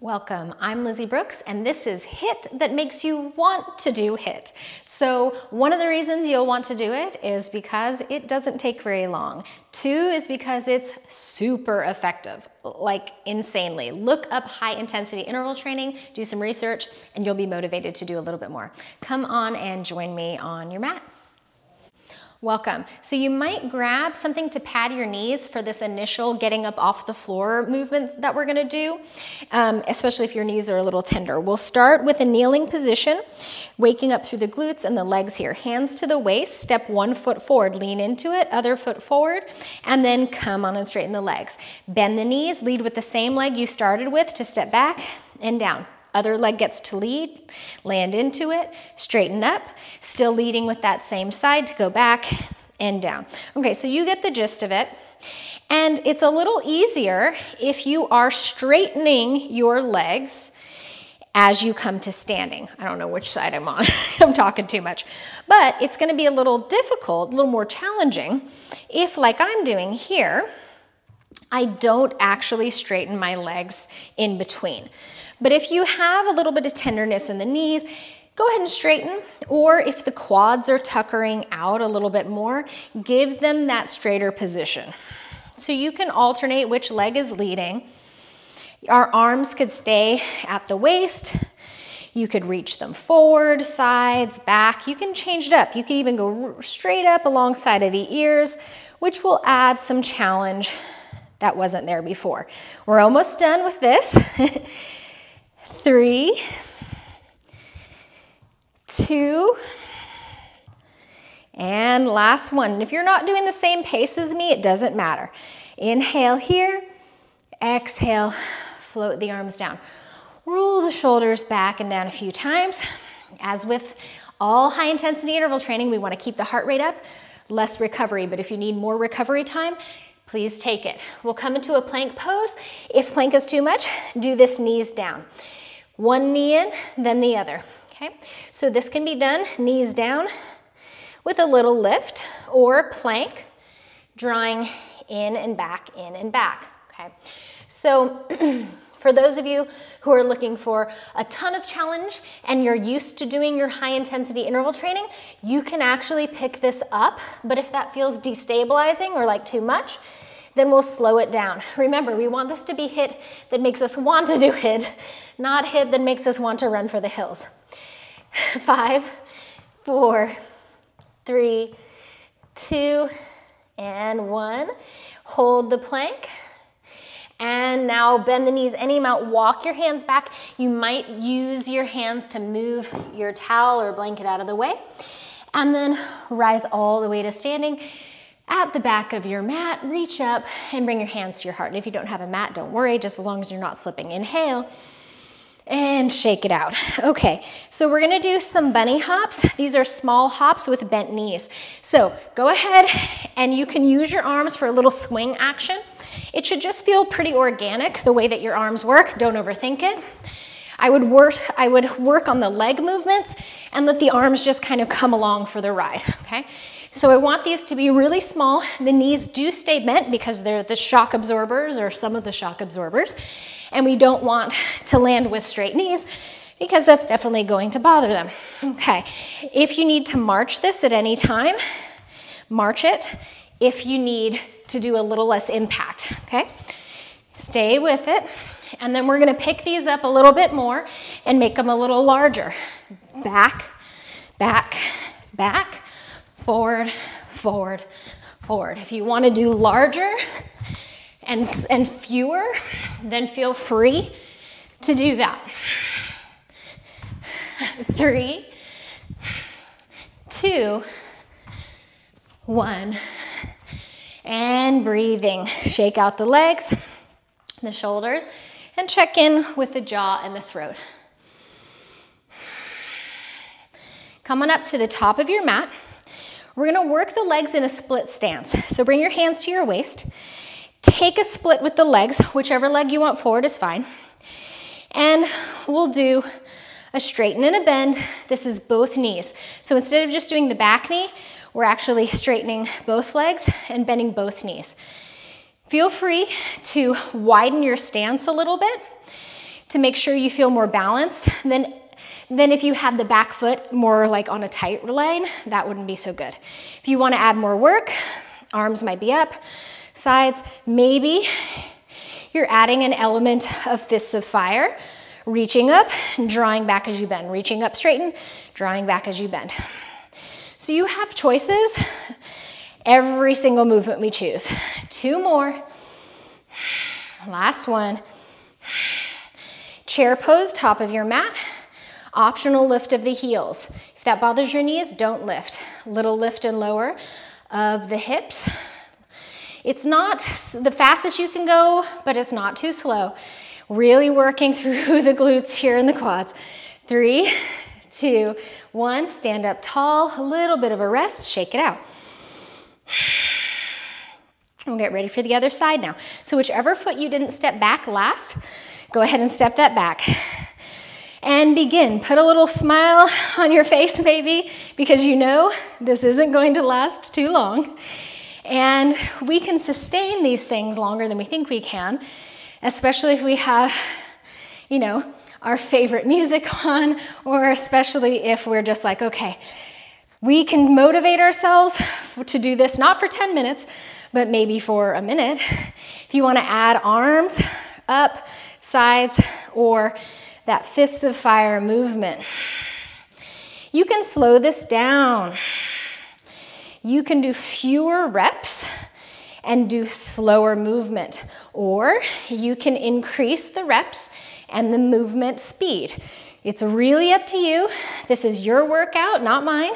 Welcome, I'm Lizzie Brooks, and this is HIT that makes you want to do HIT. So one of the reasons you'll want to do it is because it doesn't take very long. 2 is because it's super effective, like insanely. Look up high intensity interval training, do some research, and you'll be motivated to do a little bit more. Come on and join me on your mat. Welcome. So you might grab something to pad your knees for this initial getting up off the floor movement that we're gonna do, especially if your knees are a little tender. We'll start with a kneeling position, waking up through the glutes and the legs here. Hands to the waist, step 1 foot forward, lean into it, other foot forward, and then come on and straighten the legs. Bend the knees, lead with the same leg you started with to step back and down. Other leg gets to lead, land into it, straighten up, still leading with that same side to go back and down. Okay, so you get the gist of it. And it's a little easier if you are straightening your legs as you come to standing. I don't know which side I'm on. I'm talking too much. But it's gonna be a little difficult, a little more challenging if, like I'm doing here, I don't actually straighten my legs in between. But if you have a little bit of tenderness in the knees, go ahead and straighten, or if the quads are tuckering out a little bit more, give them that straighter position. So you can alternate which leg is leading. Our arms could stay at the waist. You could reach them forward, sides, back. You can change it up. You can even go straight up alongside of the ears, which will add some challenge that wasn't there before. We're almost done with this. 3, 2, and last one. And if you're not doing the same pace as me, it doesn't matter. Inhale here, exhale, float the arms down. Roll the shoulders back and down a few times. As with all high intensity interval training, we want to keep the heart rate up, less recovery. But if you need more recovery time, please take it. We'll come into a plank pose. If plank is too much, do this knees down. One knee in, then the other, okay? So this can be done knees down with a little lift, or plank, drawing in and back, okay? So for those of you who are looking for a ton of challenge and you're used to doing your high intensity interval training, you can actually pick this up, but if that feels destabilizing or like too much, then we'll slow it down. Remember, we want this to be HIT that makes us want to do HIT, not HIT that makes us want to run for the hills. 5, 4, 3, 2, and 1. Hold the plank. And now bend the knees any amount, walk your hands back. You might use your hands to move your towel or blanket out of the way. And then rise all the way to standing. At the back of your mat, reach up and bring your hands to your heart. And if you don't have a mat, don't worry, just as long as you're not slipping. Inhale and shake it out. Okay, so we're gonna do some bunny hops. These are small hops with bent knees. So go ahead and you can use your arms for a little swing action. It should just feel pretty organic the way that your arms work. Don't overthink it. I would work on the leg movements and let the arms just kind of come along for the ride, okay? So I want these to be really small. The knees do stay bent because they're the shock absorbers, or some of the shock absorbers, and we don't want to land with straight knees because that's definitely going to bother them. Okay, if you need to march this at any time, march it. If you need to do a little less impact, okay? Stay with it. And then we're gonna pick these up a little bit more and make them a little larger. Back, back, back, forward, forward, forward. If you wanna do larger and fewer, then feel free to do that. 3, 2, 1, and breathing. Shake out the legs, the shoulders, and check in with the jaw and the throat. Come on up to the top of your mat. We're gonna work the legs in a split stance. So bring your hands to your waist. Take a split with the legs, whichever leg you want forward is fine. And we'll do a straighten and a bend. This is both knees. So instead of just doing the back knee, we're actually straightening both legs and bending both knees. Feel free to widen your stance a little bit to make sure you feel more balanced than if you had the back foot more like on a tight line. That wouldn't be so good. If you want to add more work, arms might be up, sides, maybe you're adding an element of fists of fire, reaching up, drawing back as you bend, reaching up, straighten, drawing back as you bend. So you have choices every single movement we choose. 2 more. Last one. Chair pose, top of your mat. Optional lift of the heels. If that bothers your knees, don't lift. Little lift and lower of the hips. It's not the fastest you can go, but it's not too slow. Really working through the glutes here in the quads. 3, 2, 1. Stand up tall, a little bit of a rest, shake it out. We'll get ready for the other side now. So whichever foot you didn't step back last, go ahead and step that back. And begin. Put a little smile on your face maybe, because you know this isn't going to last too long. And we can sustain these things longer than we think we can, especially if we have, you know, our favorite music on, or especially if we're just like, okay, we can motivate ourselves to do this, not for 10 minutes, but maybe for a minute. If you want to add arms up, sides, or that fists of fire movement. You can slow this down. You can do fewer reps and do slower movement, or you can increase the reps and the movement speed. It's really up to you. This is your workout, not mine.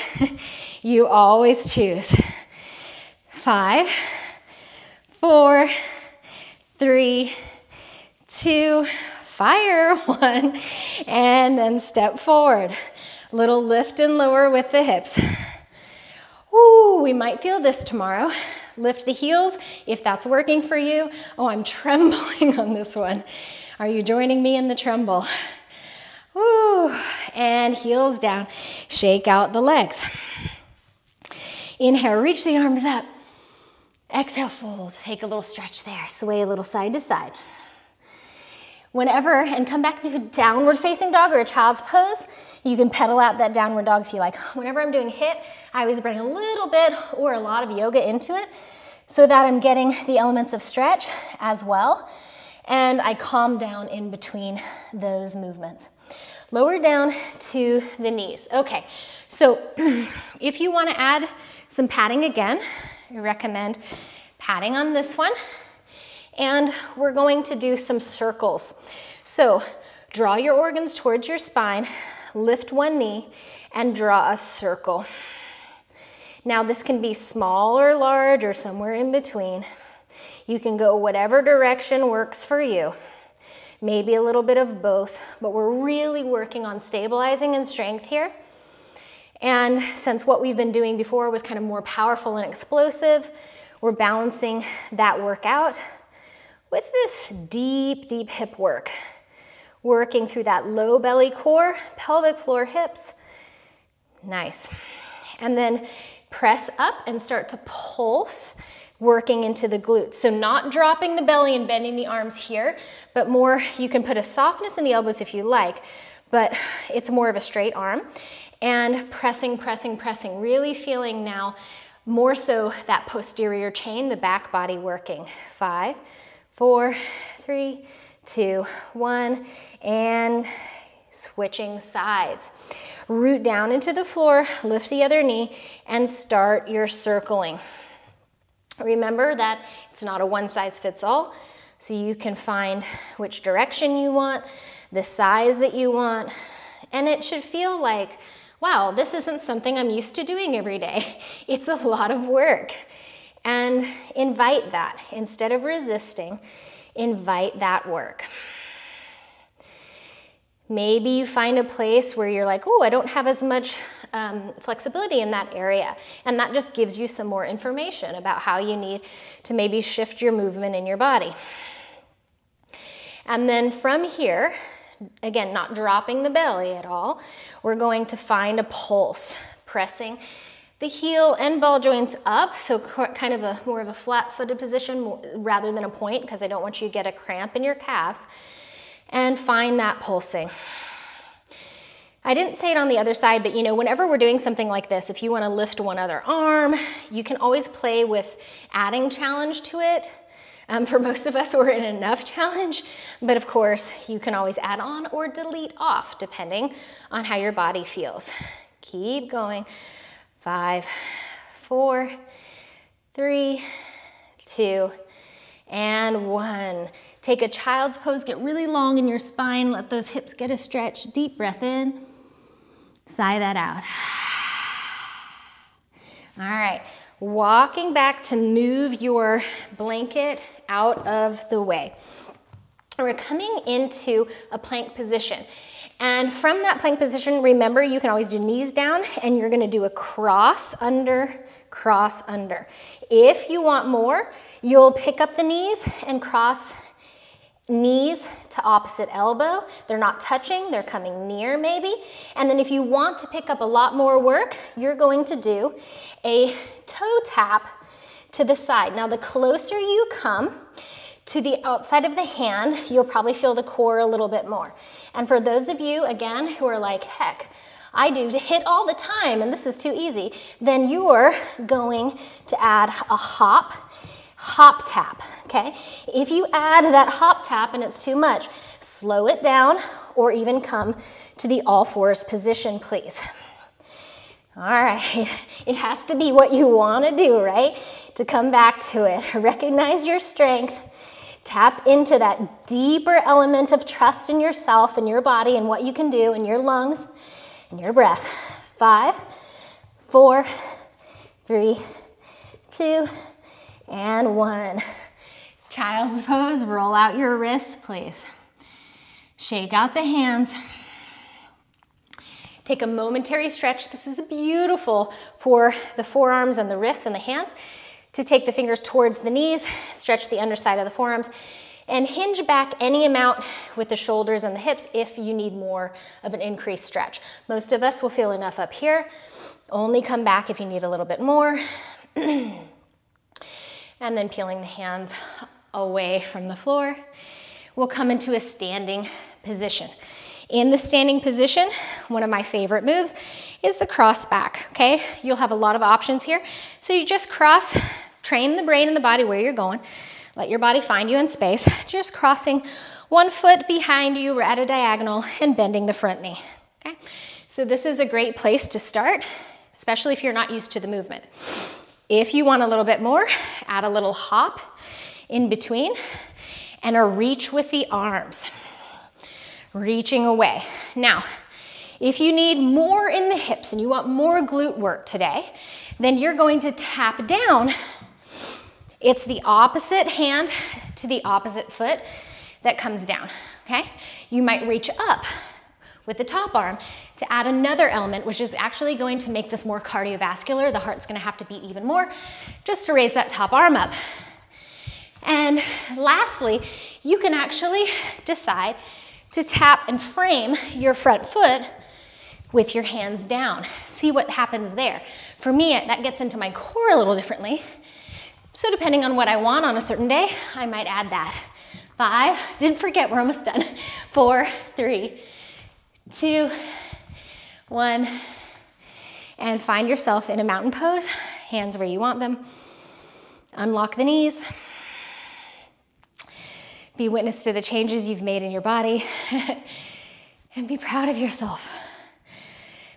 You always choose. 5, 4, 3, 2, fire, 1, and then step forward. Little lift and lower with the hips. Ooh, we might feel this tomorrow. Lift the heels if that's working for you. Oh, I'm trembling on this one. Are you joining me in the tremble? Ooh, and heels down. Shake out the legs. Inhale, reach the arms up. Exhale, fold. Take a little stretch there. Sway a little side to side. Whenever, and come back to downward facing dog or a child's pose. You can pedal out that downward dog if you like. Whenever I'm doing HIIT, I always bring a little bit or a lot of yoga into it so that I'm getting the elements of stretch as well. And I calm down in between those movements. Lower down to the knees. Okay, so if you want to add some padding again, I recommend padding on this one. And we're going to do some circles. So draw your organs towards your spine, lift one knee, and draw a circle. Now this can be small or large or somewhere in between. You can go whatever direction works for you. Maybe a little bit of both, but we're really working on stabilizing and strength here. And since what we've been doing before was kind of more powerful and explosive, we're balancing that workout with this deep, deep hip work. Working through that low belly core, pelvic floor, hips. Nice. And then press up and start to pulse, working into the glutes. So not dropping the belly and bending the arms here, but more, you can put a softness in the elbows if you like, but it's more of a straight arm. And pressing, pressing, pressing, really feeling now more so that posterior chain, the back body working. 5, 4, 3, 2, 1, and switching sides. Root down into the floor, lift the other knee, and start your circling. Remember that it's not a one-size-fits-all, so you can find which direction you want, the size that you want, and it should feel like, wow, this isn't something I'm used to doing every day. It's a lot of work. And invite that. Instead of resisting, invite that work. Maybe you find a place where you're like, oh, I don't have as much flexibility in that area. And that just gives you some more information about how you need to maybe shift your movement in your body. And then from here, again, not dropping the belly at all, we're going to find a pulse, pressing the heel and ball joints up, so kind of more of a flat-footed position rather than a point, because I don't want you to get a cramp in your calves. and find that pulsing. I didn't say it on the other side, but you know, whenever we're doing something like this, if you want to lift one other arm, you can always play with adding challenge to it. For most of us, we're in enough challenge, but of course, you can always add on or delete off, depending on how your body feels. Keep going. 5, 4, 3, 2, and 1. Take a child's pose, get really long in your spine, let those hips get a stretch. Deep breath in, sigh that out. All right, walking back to move your blanket out of the way. We're coming into a plank position. And from that plank position, remember, you can always do knees down, and you're gonna do a cross under, cross under. If you want more, you'll pick up the knees and cross knees to opposite elbow. They're not touching, they're coming near maybe. And then if you want to pick up a lot more work, you're going to do a toe tap to the side. Now, the closer you come to the outside of the hand, you'll probably feel the core a little bit more. And for those of you, again, who are like, heck, I do hit all the time and this is too easy, then you're going to add a hop tap, okay? If you add that hop tap and it's too much, slow it down or even come to the all fours position, please. All right, it has to be what you want to do, right? To come back to it. Recognize your strength. Tap into that deeper element of trust in yourself and your body and what you can do in your lungs and your breath. 5, 4, 3, 2, and 1. Child's pose, roll out your wrists, please. Shake out the hands. Take a momentary stretch. This is beautiful for the forearms and the wrists and the hands. To take the fingers towards the knees, stretch the underside of the forearms, and hinge back any amount with the shoulders and the hips if you need more of an increased stretch. Most of us will feel enough up here. Only come back if you need a little bit more. And then peeling the hands away from the floor. We'll come into a standing position. In the standing position, one of my favorite moves is the cross back, okay? You'll have a lot of options here. So you just cross, train the brain and the body where you're going. Let your body find you in space. Just crossing one foot behind you, we're at a diagonal, and bending the front knee, okay? So this is a great place to start, especially if you're not used to the movement. If you want a little bit more, add a little hop in between and a reach with the arms. Reaching away. Now, if you need more in the hips and you want more glute work today, then you're going to tap down. It's the opposite hand to the opposite foot that comes down, okay? You might reach up with the top arm to add another element, which is actually going to make this more cardiovascular. The heart's gonna have to beat even more just to raise that top arm up. And lastly, you can actually decide to tap and frame your front foot with your hands down. See what happens there. For me, that gets into my core a little differently. So depending on what I want on a certain day, I might add that. 5, didn't forget, we're almost done. 4, 3, 2, 1, and find yourself in a mountain pose. Hands where you want them. Unlock the knees. Be witness to the changes you've made in your body and be proud of yourself.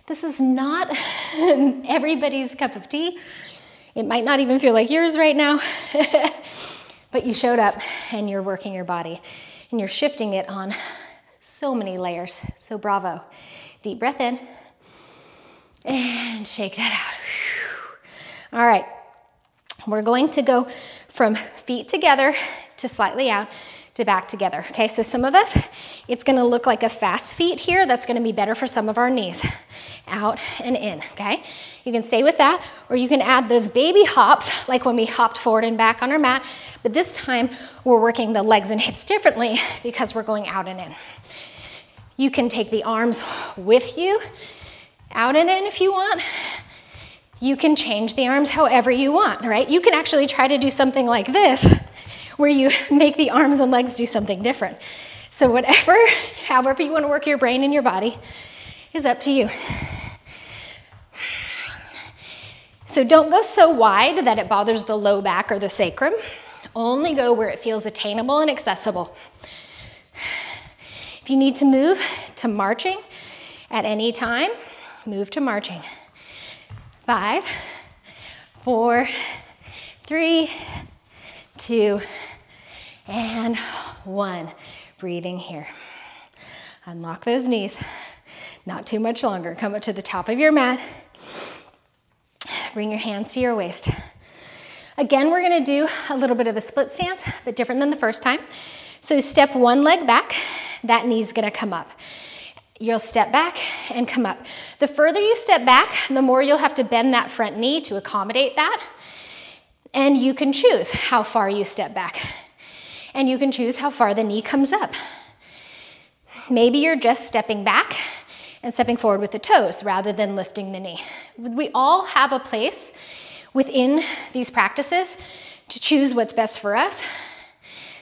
This is not everybody's cup of tea. It might not even feel like yours right now, but you showed up and you're working your body and you're shifting it on so many layers. So bravo. Deep breath in and shake that out. All right, we're going to go from feet together to slightly out to back together, okay? So some of us, it's gonna look like a fast feet here. That's gonna be better for some of our knees. Out and in, okay? You can stay with that, or you can add those baby hops, like when we hopped forward and back on our mat, but this time we're working the legs and hips differently because we're going out and in. You can take the arms with you, out and in if you want. You can change the arms however you want, right? You can actually try to do something like this, where you make the arms and legs do something different. So however you want to work your brain and your body is up to you. So don't go so wide that it bothers the low back or the sacrum. Only go where it feels attainable and accessible. If you need to move to marching at any time, move to marching. 5, 4, 3, 2, and 1. Breathing here. Unlock those knees. Not too much longer. Come up to the top of your mat. Bring your hands to your waist. Again, we're gonna do a little bit of a split stance, but different than the first time. So step one leg back, that knee's gonna come up. You'll step back and come up. The further you step back, the more you'll have to bend that front knee to accommodate that. And you can choose how far you step back. And you can choose how far the knee comes up. Maybe you're just stepping back and stepping forward with the toes rather than lifting the knee. We all have a place within these practices to choose what's best for us.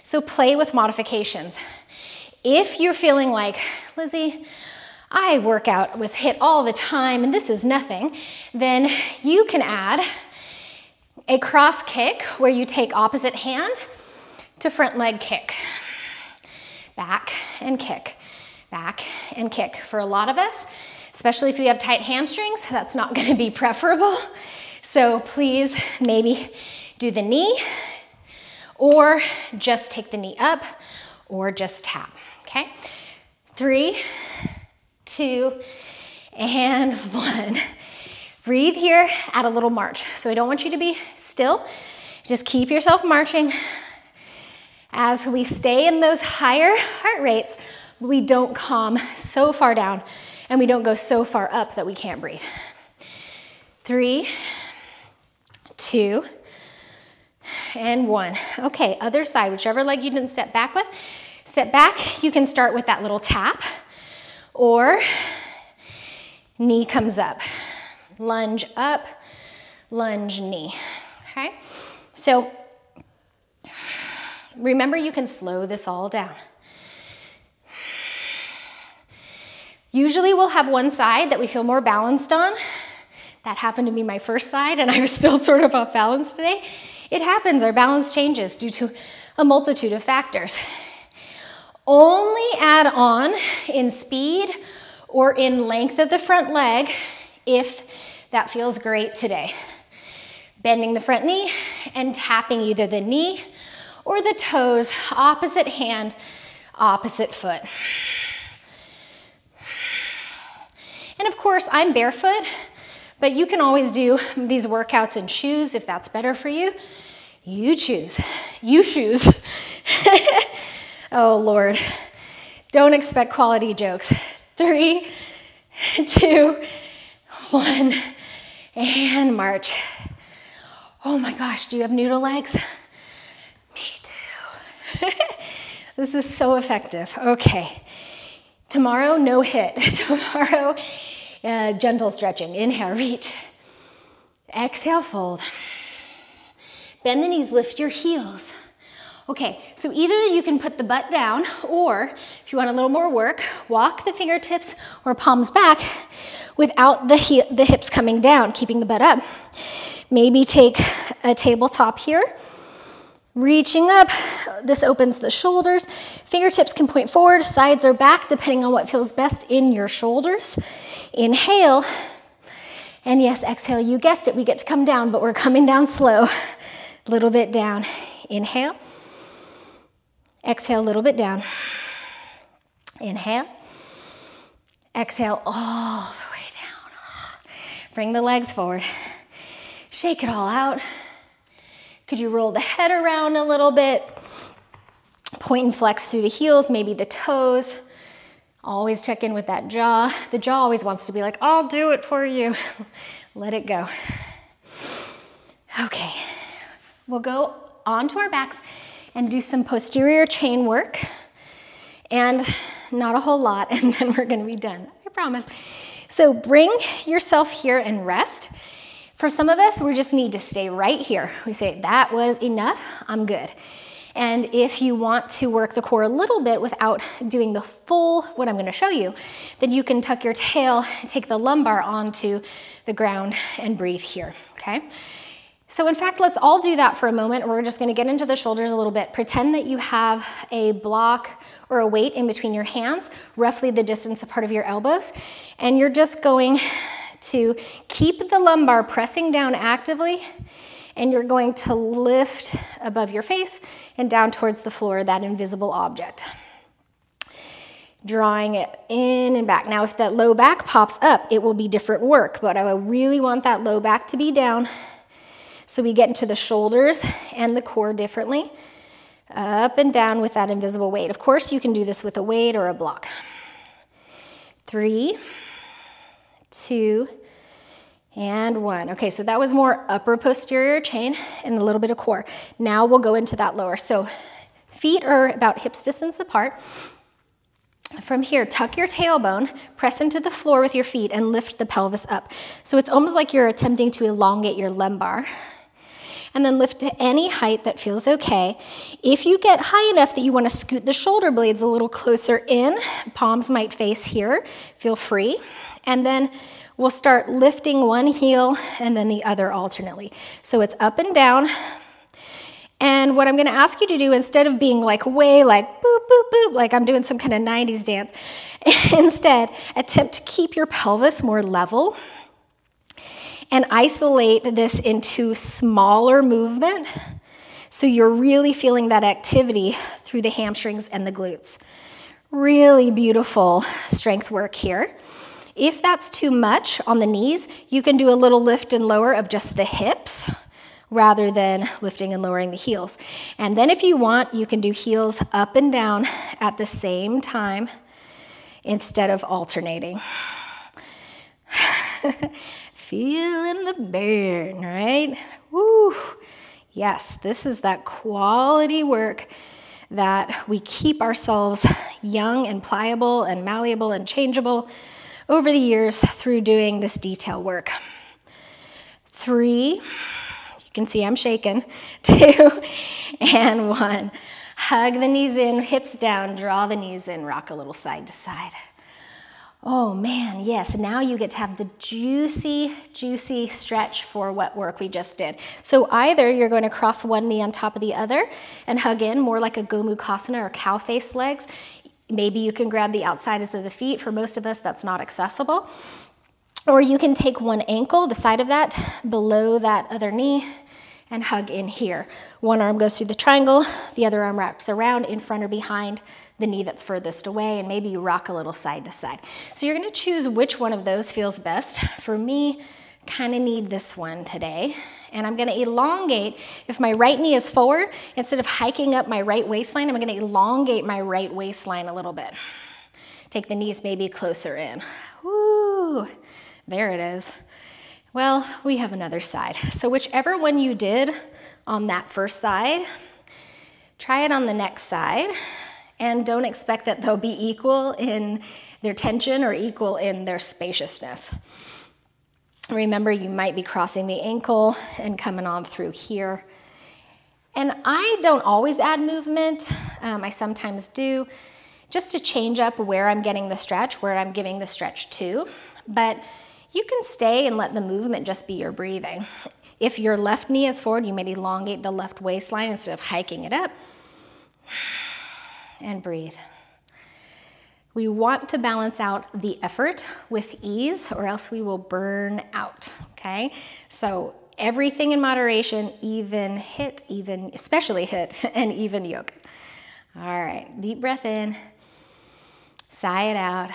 So play with modifications. If you're feeling like, Lizzie, I work out with Hiit all the time and this is nothing, then you can add a cross kick where you take opposite hand to front leg kick. Back and kick, back and kick. For a lot of us, especially if you have tight hamstrings, that's not gonna be preferable. So please maybe do the knee or just take the knee up or just tap, okay? 3, 2, and 1. Breathe here, add a little march. So I don't want you to be still. Just keep yourself marching. As we stay in those higher heart rates, we don't calm so far down and we don't go so far up that we can't breathe. 3, 2, and 1. Okay, other side, whichever leg you didn't step back with. Step back, you can start with that little tap or knee comes up. Lunge up, lunge knee, okay? So remember, you can slow this all down. Usually we'll have one side that we feel more balanced on. That happened to be my first side and I was still sort of off balance today. It happens, our balance changes due to a multitude of factors. Only add on in speed or in length of the front leg if that feels great today. Bending the front knee and tapping either the knee or the toes, opposite hand, opposite foot. And of course, I'm barefoot, but you can always do these workouts in shoes if that's better for you. You choose. You choose. Oh, Lord. Don't expect quality jokes. 3, 2, 1, and march. Oh my gosh, do you have noodle legs? Me too. This is so effective. Okay. Tomorrow, no Hiit. Tomorrow, gentle stretching. Inhale, reach. Exhale, fold. Bend the knees, lift your heels. Okay, so either you can put the butt down, or if you want a little more work, walk the fingertips or palms back without the hips coming down, keeping the butt up. Maybe take a tabletop here, reaching up. This opens the shoulders. Fingertips can point forward, sides or back, depending on what feels best in your shoulders. Inhale, and yes, exhale. You guessed it, we get to come down, but we're coming down slow. A little bit down. Inhale. Exhale, a little bit down. Inhale. Exhale all the way down. Bring the legs forward. Shake it all out. Could you roll the head around a little bit? Point and flex through the heels, maybe the toes. Always check in with that jaw. The jaw always wants to be like, I'll do it for you. Let it go. Okay, we'll go onto our backs and do some posterior chain work, and not a whole lot, and then we're gonna be done, I promise. So bring yourself here and rest. For some of us, we just need to stay right here. We say, that was enough, I'm good. And if you want to work the core a little bit without doing the full, what I'm gonna show you, then you can tuck your tail, take the lumbar onto the ground and breathe here, okay? So in fact, let's all do that for a moment. We're just gonna get into the shoulders a little bit. Pretend that you have a block or a weight in between your hands, roughly the distance apart of your elbows, and you're just going to keep the lumbar pressing down actively, and you're going to lift above your face and down towards the floor, that invisible object. Drawing it in and back. Now, if that low back pops up, it will be different work, but I really want that low back to be down. So we get into the shoulders and the core differently. Up and down with that invisible weight. Of course, you can do this with a weight or a block. 3, 2, and 1. Okay, so that was more upper posterior chain and a little bit of core. Now we'll go into that lower. So feet are about hips distance apart. From here, tuck your tailbone, press into the floor with your feet, and lift the pelvis up. So it's almost like you're attempting to elongate your lumbar. And then lift to any height that feels okay. If you get high enough that you want to scoot the shoulder blades a little closer in, palms might face here, feel free. And then we'll start lifting one heel and then the other alternately. So it's up and down. And what I'm gonna ask you to do, instead of being like way like boop, boop, boop, like I'm doing some kind of 90s dance, instead attempt to keep your pelvis more level and isolate this into smaller movement so you're really feeling that activity through the hamstrings and the glutes. Really beautiful strength work here. If that's too much on the knees, you can do a little lift and lower of just the hips rather than lifting and lowering the heels. And then if you want, you can do heels up and down at the same time instead of alternating. Feeling the burn, right? Woo! Yes, this is that quality work that we keep ourselves young and pliable and malleable and changeable over the years through doing this detail work. 3, you can see I'm shaking. 2, and 1. Hug the knees in, hips down, draw the knees in, rock a little side to side. Oh man, yes, now you get to have the juicy, juicy stretch for what work we just did. So either you're going to cross one knee on top of the other and hug in, more like a Gomukhasana or cow face legs. Maybe you can grab the outsides of the feet. For most of us, that's not accessible. Or you can take one ankle, the side of that, below that other knee, and hug in here. One arm goes through the triangle, the other arm wraps around in front or behind the knee that's furthest away, and maybe you rock a little side to side. So you're gonna choose which one of those feels best. For me, kind of need this one today. And I'm gonna elongate, if my right knee is forward, instead of hiking up my right waistline, I'm gonna elongate my right waistline a little bit. Take the knees maybe closer in. Woo, there it is. Well, we have another side. So whichever one you did on that first side, try it on the next side, and don't expect that they'll be equal in their tension or equal in their spaciousness. Remember, you might be crossing the ankle and coming on through here. And I don't always add movement. I sometimes do, just to change up where I'm getting the stretch, where I'm giving the stretch to. But you can stay and let the movement just be your breathing. If your left knee is forward, you may elongate the left waistline instead of hiking it up. And breathe. We want to balance out the effort with ease, or else we will burn out, okay? So everything in moderation, even HIIT, especially HIIT, and even yoga. All right, deep breath in, sigh it out,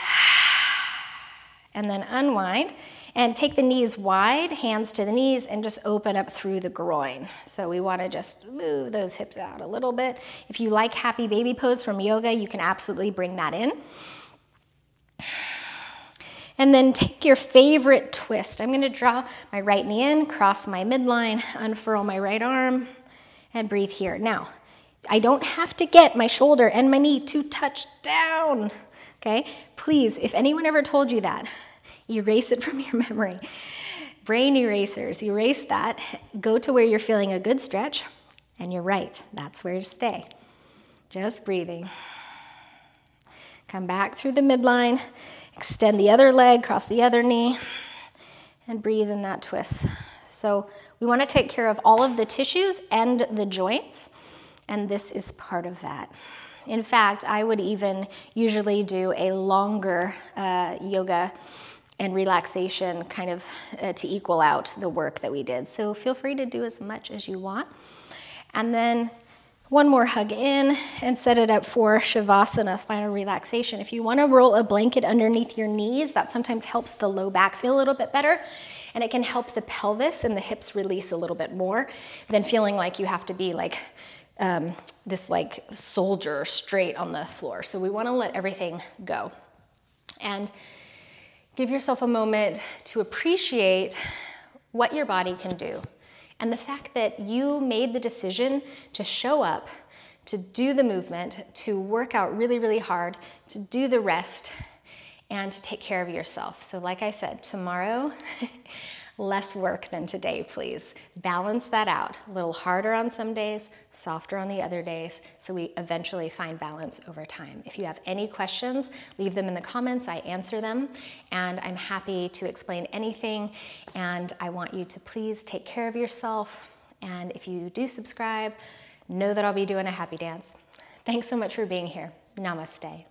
and then unwind. And take the knees wide, hands to the knees, and just open up through the groin. So we want to just move those hips out a little bit. If you like happy baby pose from yoga, you can absolutely bring that in. And then take your favorite twist. I'm going to draw my right knee in, cross my midline, unfurl my right arm, and breathe here. Now, I don't have to get my shoulder and my knee to touch down, okay? Please, if anyone ever told you that, erase it from your memory. Brain erasers, erase that. Go to where you're feeling a good stretch And you're right, that's where to stay. Just breathing. Come back through the midline, extend the other leg, cross the other knee, and breathe in that twist. So we want to take care of all of the tissues and the joints, and this is part of that. In fact, I would even usually do a longer yoga and relaxation kind of to equal out the work that we did. So feel free to do as much as you want. And then one more hug in and set it up for Shavasana, final relaxation. If you want to roll a blanket underneath your knees, that sometimes helps the low back feel a little bit better, and it can help the pelvis and the hips release a little bit more than feeling like you have to be like this like soldier straight on the floor. So we want to let everything go. And give yourself a moment to appreciate what your body can do. And the fact that you made the decision to show up, to do the movement, to work out really, really hard, to do the rest, and to take care of yourself. So like I said, tomorrow, less work than today, please. Balance that out. A little harder on some days, softer on the other days, so we eventually find balance over time. If you have any questions, leave them in the comments. I answer them, and I'm happy to explain anything. And I want you to please take care of yourself. And if you do subscribe, know that I'll be doing a happy dance. Thanks so much for being here. Namaste.